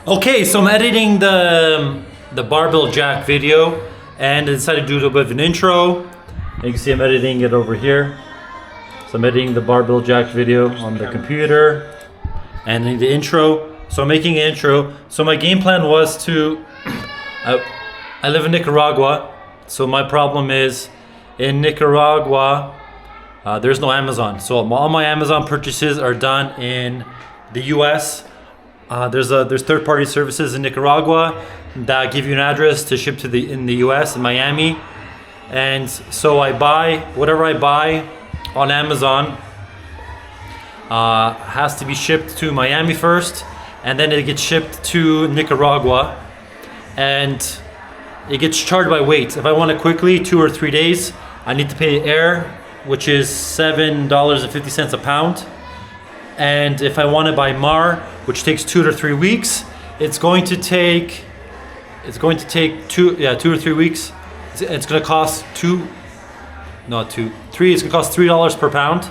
Okay, so I'm editing the barbell jack video, and I decided to do a little bit of an intro. You can see I'm editing it over here. So I'm editing the barbell jack video on the computer and the intro. So I'm making an intro. So my game plan was to, I live in Nicaragua. So my problem is in Nicaragua, there's no Amazon. So all my Amazon purchases are done in the US. There's third-party services in Nicaragua that give you an address to ship to in the US in Miami, and so I buy whatever I buy on Amazon has to be shipped to Miami first, and then it gets shipped to Nicaragua, and it gets charged by weight. If I want it quickly, 2 or 3 days, I need to pay air, which is $7.50 a pound. And if I want it by Mar, which takes 2 to 3 weeks, it's going to take 2 or 3 weeks. It's going to cost $3. It's going to cost $3 per pound.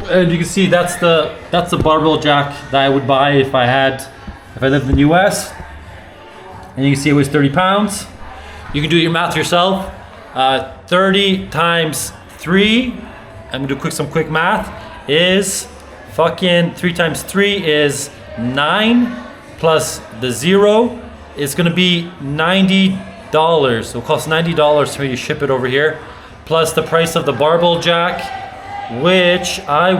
And you can see that's the barbell jack that I would buy if I lived in the US. And you can see it weighs 30 pounds. You can do your math yourself. 30 times 3. I'm gonna do some quick math. Is fucking 3 times 3 is 9 plus the 0 is gonna be $90. It'll cost $90 for me to ship it over here, plus the price of the barbell jack, which I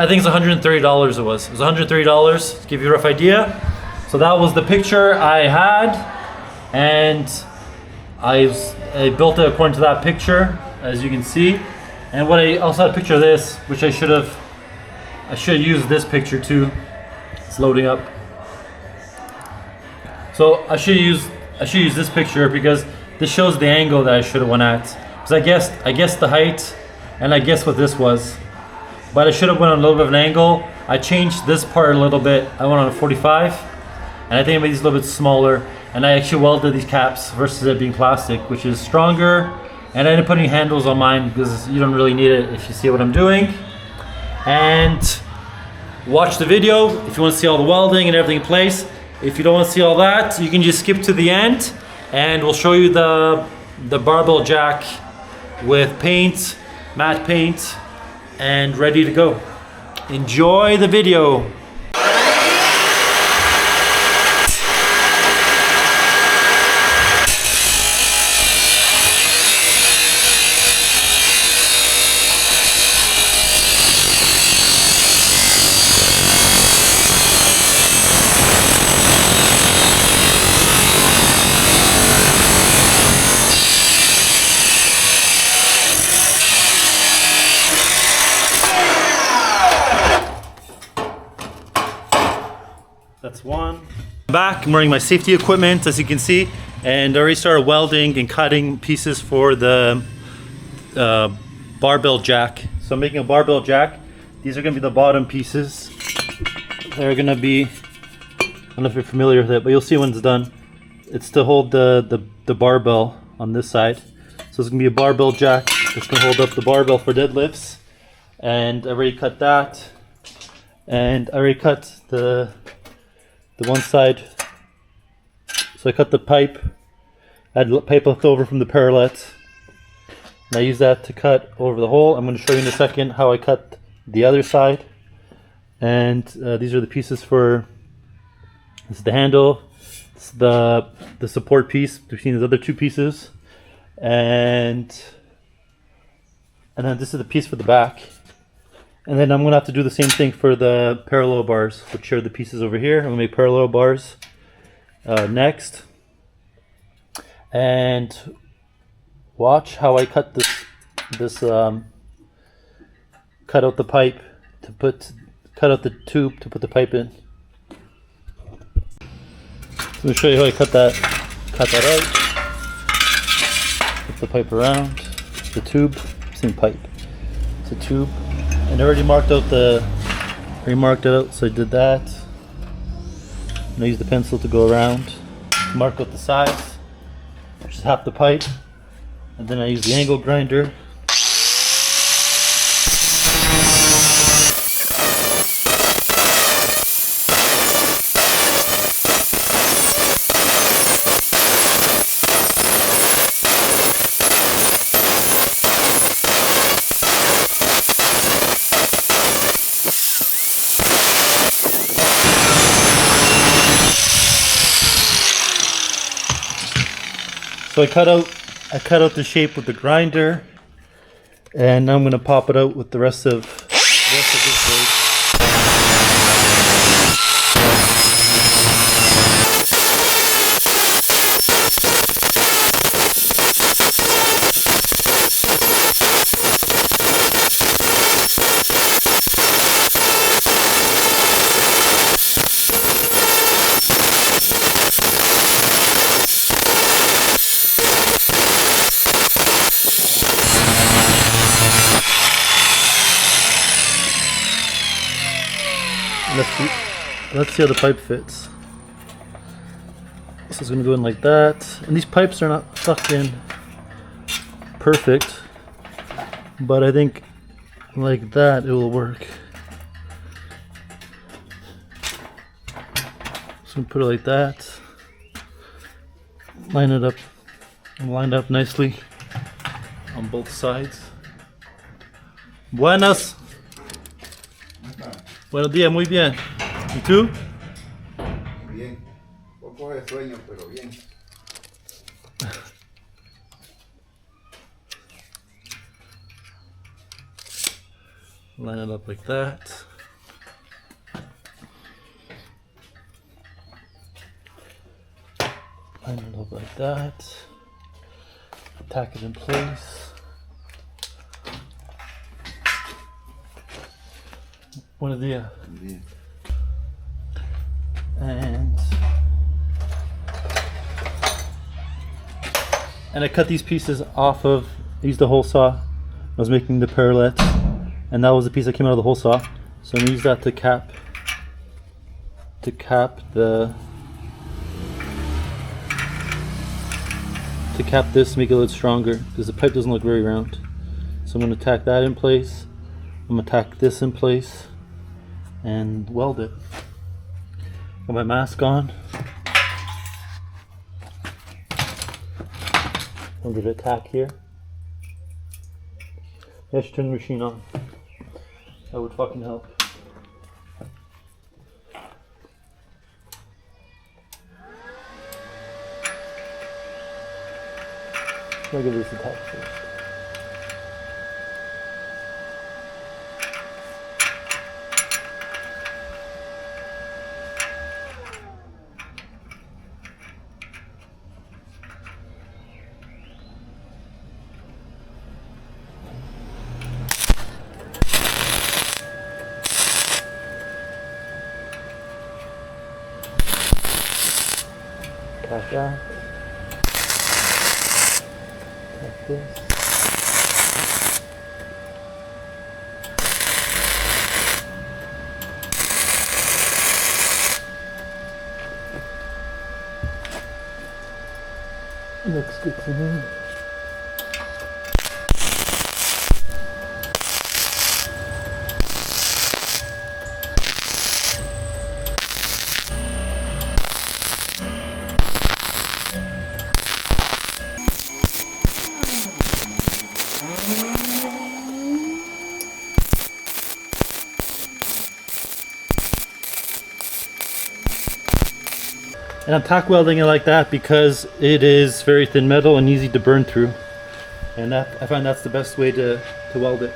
think it's $130 it was. It was $130 to give you a rough idea. So that was the picture I had, and I built it according to that picture, as you can see. And what I also had a picture of this, which I should have used this picture too. It's loading up. So I should use this picture because this shows the angle that I should have went at. Because I guessed the height, and I guessed what this was, but I should have went on a little bit of an angle. I changed this part a little bit. I went on a 45, and I think I made these a little bit smaller. And I actually welded these caps versus it being plastic, which is stronger. And I ended up putting handles on mine because you don't really need it if you see what I'm doing. And watch the video if you want to see all the welding and everything in place. If you don't want to see all that, you can just skip to the end, and we'll show you the barbell jack with paint, matte paint, and ready to go. Enjoy the video. That's one. I'm back. I'm wearing my safety equipment, as you can see, and I already started welding and cutting pieces for the barbell jack. So I'm making a barbell jack. These are going to be the bottom pieces. They're going to be, I don't know if you're familiar with it, but you'll see when it's done. It's to hold the barbell on this side. So it's going to be a barbell jack that's going to hold up the barbell for deadlifts. And I already cut that. And I already cut the one side. So I cut the pipe. I had pipe left over from the parallels, and I use that to cut over the hole. I'm going to show you in a second how I cut the other side. And these are the pieces for, this is the handle, this is the support piece between the other two pieces, and then this is the piece for the back. And then I'm going to have to do the same thing for the parallel bars, which are the pieces over here. I'm going to make parallel bars next. And watch how I cut cut out the pipe cut out the tube to put the pipe in. Let me show you how I cut that out. Put the pipe around the tube, same pipe. It's a tube. And I already marked it out, so I did that. And I used the pencil to go around, mark out the size, which is half the pipe. And then I use the angle grinder So I cut out the shape with the grinder, and now I'm gonna pop it out with the rest of this blade. Let's see how the pipe fits. This is gonna go in like that. And these pipes are not fucking perfect, but I think like that it will work. So I'm gonna put it like that. Line it up, lined up nicely on both sides. Buenas. Buenos días, muy bien. ¿Y tú? Bien. Poco de sueño, pero bien. Line it up like that. Line it up like that. Tack it in place. Buenos días. Bien. And I cut these pieces off of, I used the hole saw. I was making the parallets, and that was the piece that came out of the hole saw. So I'm gonna use that to cap this, make it a little stronger, because the pipe doesn't look very round. So I'm gonna tack that in place. I'm gonna tack this in place and weld it. Got my mask on. I'll give it a tack here. I should turn the machine on. That would fucking help. I'll give this a tack first. Like that. Like this. Looks good to me. And I'm tack welding it like that because it is very thin metal and easy to burn through. And that, I find that's the best way to weld it.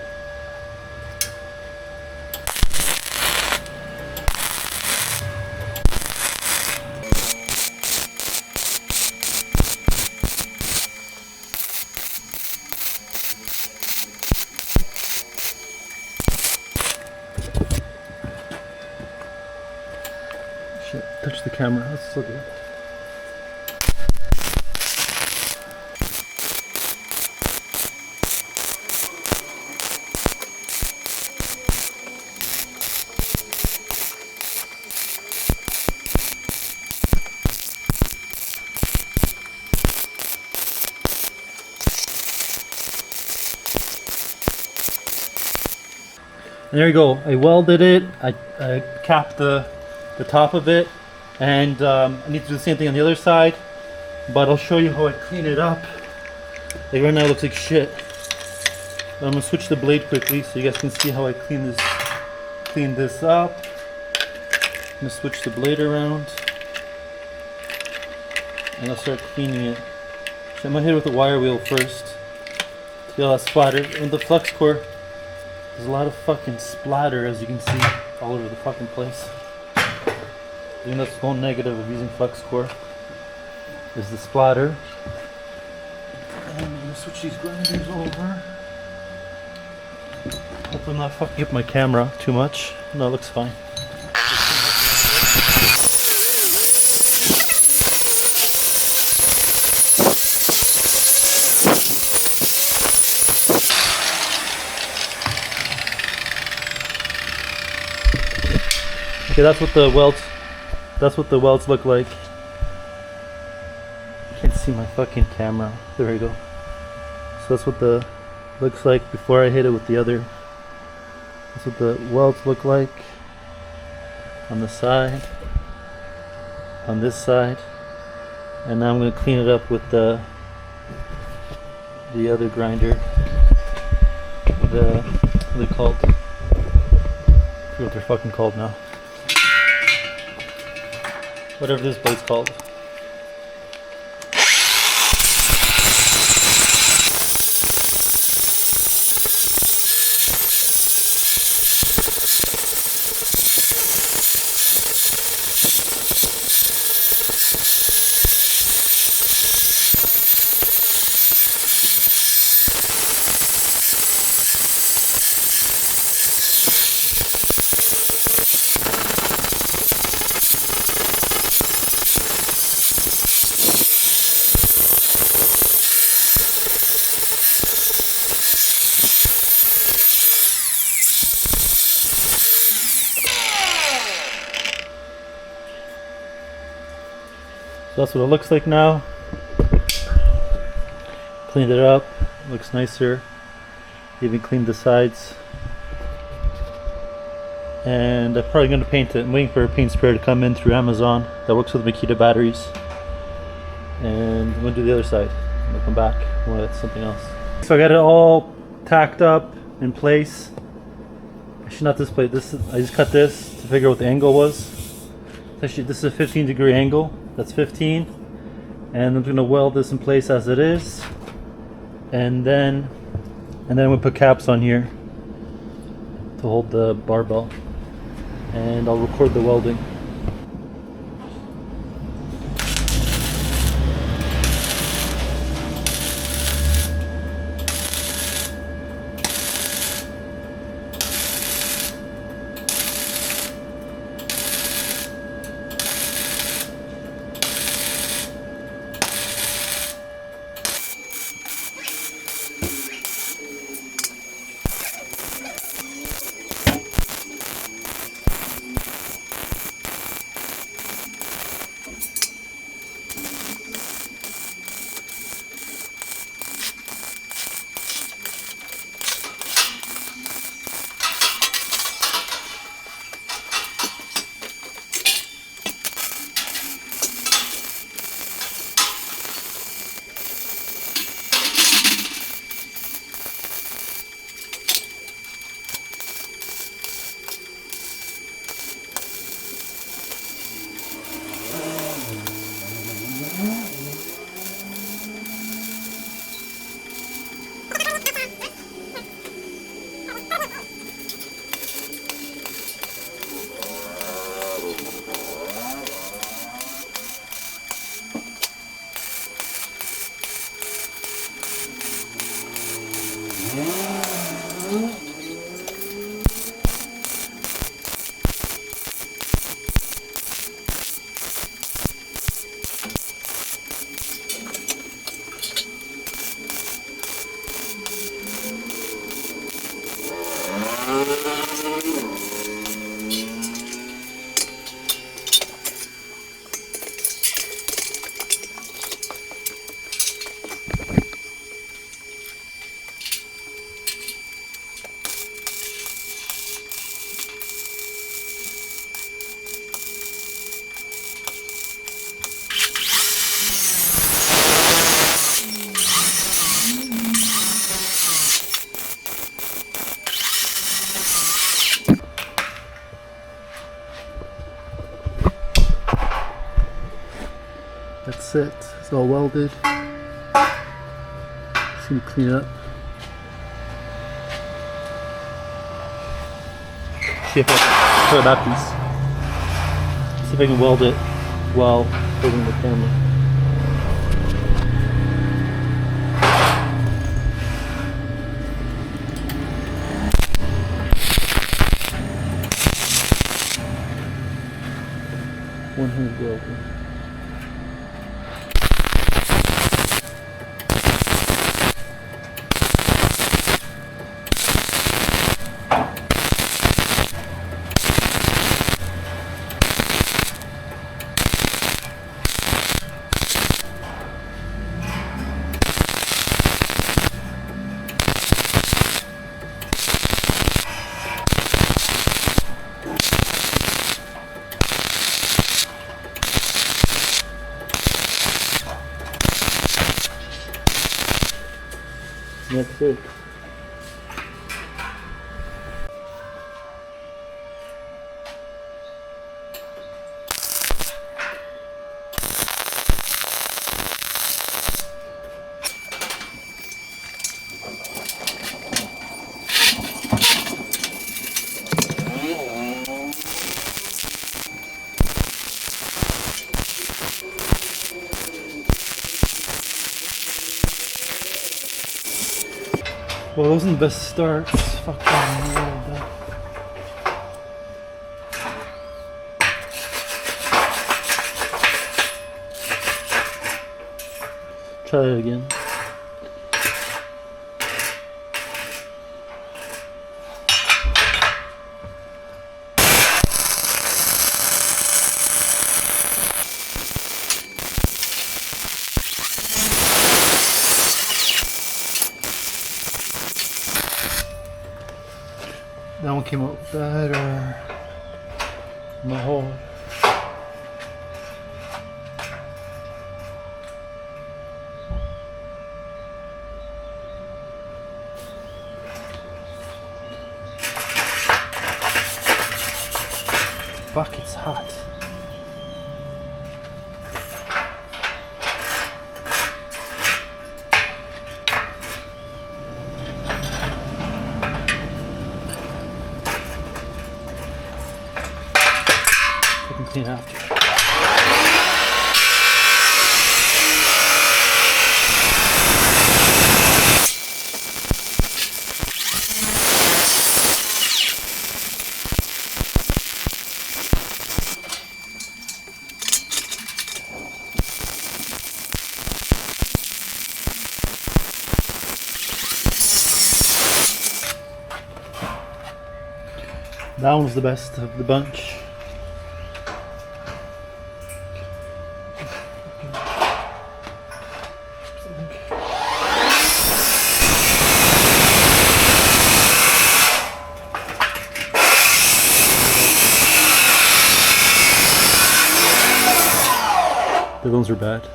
Shit, touch the camera, that's so good. And there you go. I welded it. I capped the top of it, and I need to do the same thing on the other side. But I'll show you how I clean it up. Like right now, it looks like shit. But I'm gonna switch the blade quickly so you guys can see how I clean this up. I'm gonna switch the blade around, and I'll start cleaning it Okay, I'm gonna hit it with the wire wheel first. See how that splattered. In the flux core, there's a lot of fucking splatter, as you can see, all over the fucking place. I think that's one negative of using flux core, is the splatter. And I'm gonna switch these grinders over. Hope I'm not fucking up my camera too much. No, it looks fine. Okay, that's what the welds look like. Can't see my fucking camera. There we go. So that's what the looks like before I hit it with the other. That's what the welds look like on the side, on this side, and now I'm going to clean it up with the other grinder. What are they called? I forget what they're fucking called now. Whatever this blade's called. So that's what it looks like now. Cleaned it up, looks nicer. Even cleaned the sides. And I'm probably going to paint it. I'm waiting for a paint sprayer to come in through Amazon that works with Makita batteries. And I'm going to do the other side. I'm going to come back with something else. So I got it all tacked up in place. Actually, not this plate. I just cut this to figure out what the angle was. Actually, this is a 15-degree angle. That's 15, and I'm going to weld this in place as it is, and then I'm going to put caps on here to hold the barbell, and I'll record the welding. That's it. It's all welded. Just gonna clean it up. See if I can try that piece. See if I can weld it while holding the camera. One-hand welding. That's it. Well, those are the best starts. Fuck that. Try it again. That one came out better. My whole. Fuck, it's hot. Clean after. That one was the best of the bunch. The ones are bad.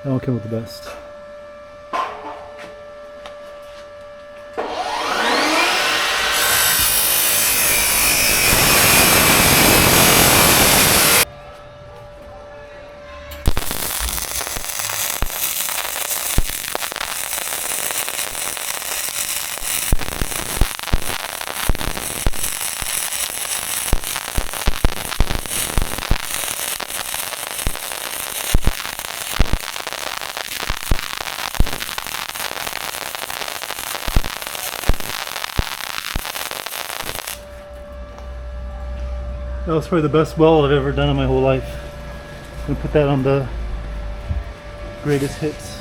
That one came with the best. That was probably the best weld I've ever done in my whole life. I'm gonna put that on the greatest hits.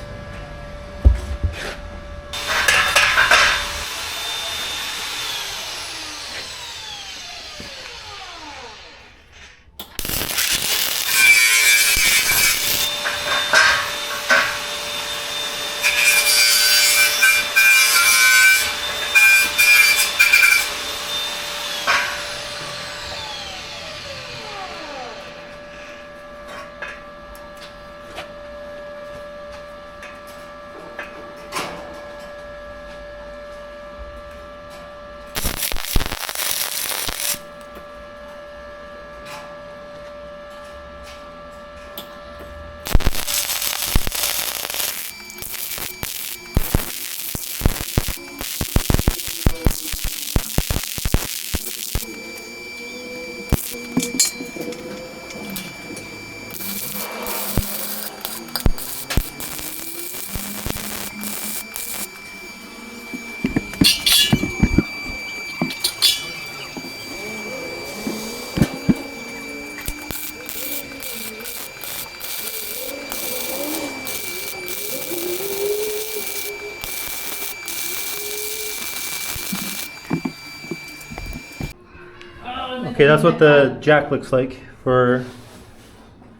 Okay, that's what the jack looks like for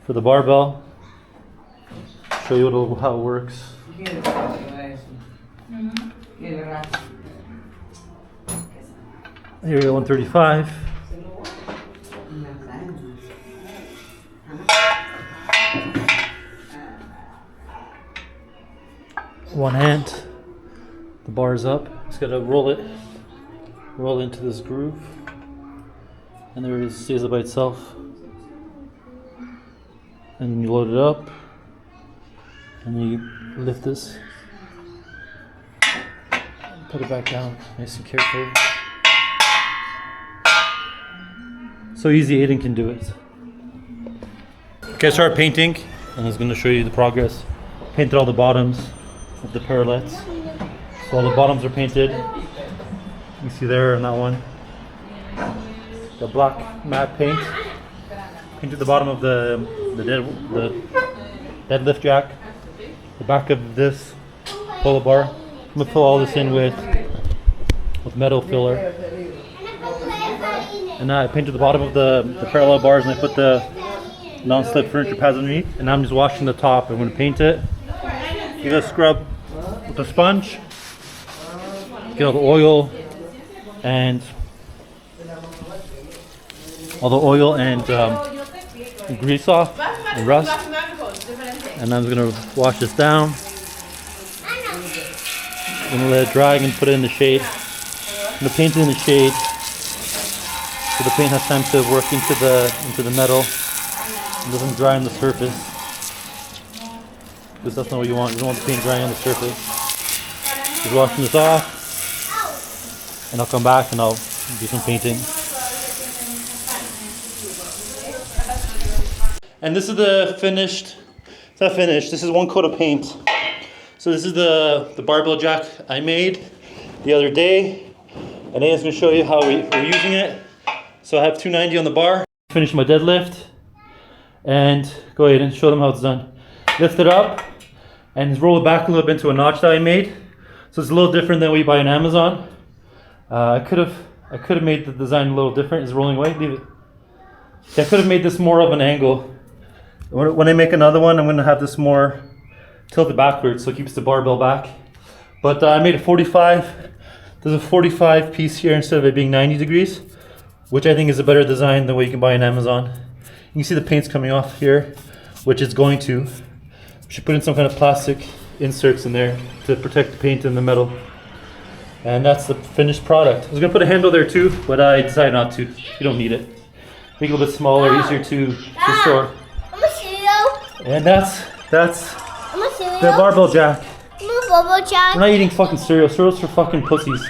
the barbell. Show you how it works. Here we go, 135. One hand, the bar's up. Just gotta roll into this groove, and there it is, stays it by itself. And you load it up, and then you lift this, put it back down, nice and carefully. So easy, Aiden can do it. Okay, I started painting, and I was gonna show you the progress. Painted all the bottoms of the parallettes. So all the bottoms are painted. You see there on that one. The black matte paint. Painted the bottom of the deadlift jack. The back of this pull bar. I'm gonna fill all this in with metal filler. And I painted the bottom of the parallel bars, and I put the non-slip furniture pads underneath. And now I'm just washing the top. I'm gonna paint it. Give it a scrub with a sponge. Get all the oil and grease off and rust. And I'm just gonna wash this down. I'm gonna let it dry and put it in the shade. I'm gonna paint it in the shade so the paint has time to work into the metal. It doesn't dry on the surface. Because that's not what you want. You don't want the paint drying on the surface. Just washing this off. And I'll come back and I'll do some painting. And this is the finished, it's not finished, this is one coat of paint. So this is the barbell jack I made the other day. And Aiden's gonna show you how we're using it. So I have 290 on the bar. Finish my deadlift. And go ahead and show them how it's done. Lift it up and roll it back a little bit into a notch that I made. So it's a little different than what you buy on Amazon. I could have made the design a little different. It's rolling away. Leave it. I could have made this more of an angle. When I make another one, I'm going to have this more tilted backwards, so it keeps the barbell back. But I made a 45. There's a 45 piece here instead of it being 90 degrees, which I think is a better design than what you can buy on Amazon. You can see the paint's coming off here, which it's going to. We should put in some kind of plastic inserts in there to protect the paint and the metal. And that's the finished product. I was gonna put a handle there too, but I decided not to. You don't need it. Make it a little bit smaller, easier to store. And that's the barbell jack. We're not eating fucking cereal. Cereal's for fucking pussies.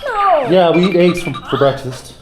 No. Yeah, we eat eggs for breakfast.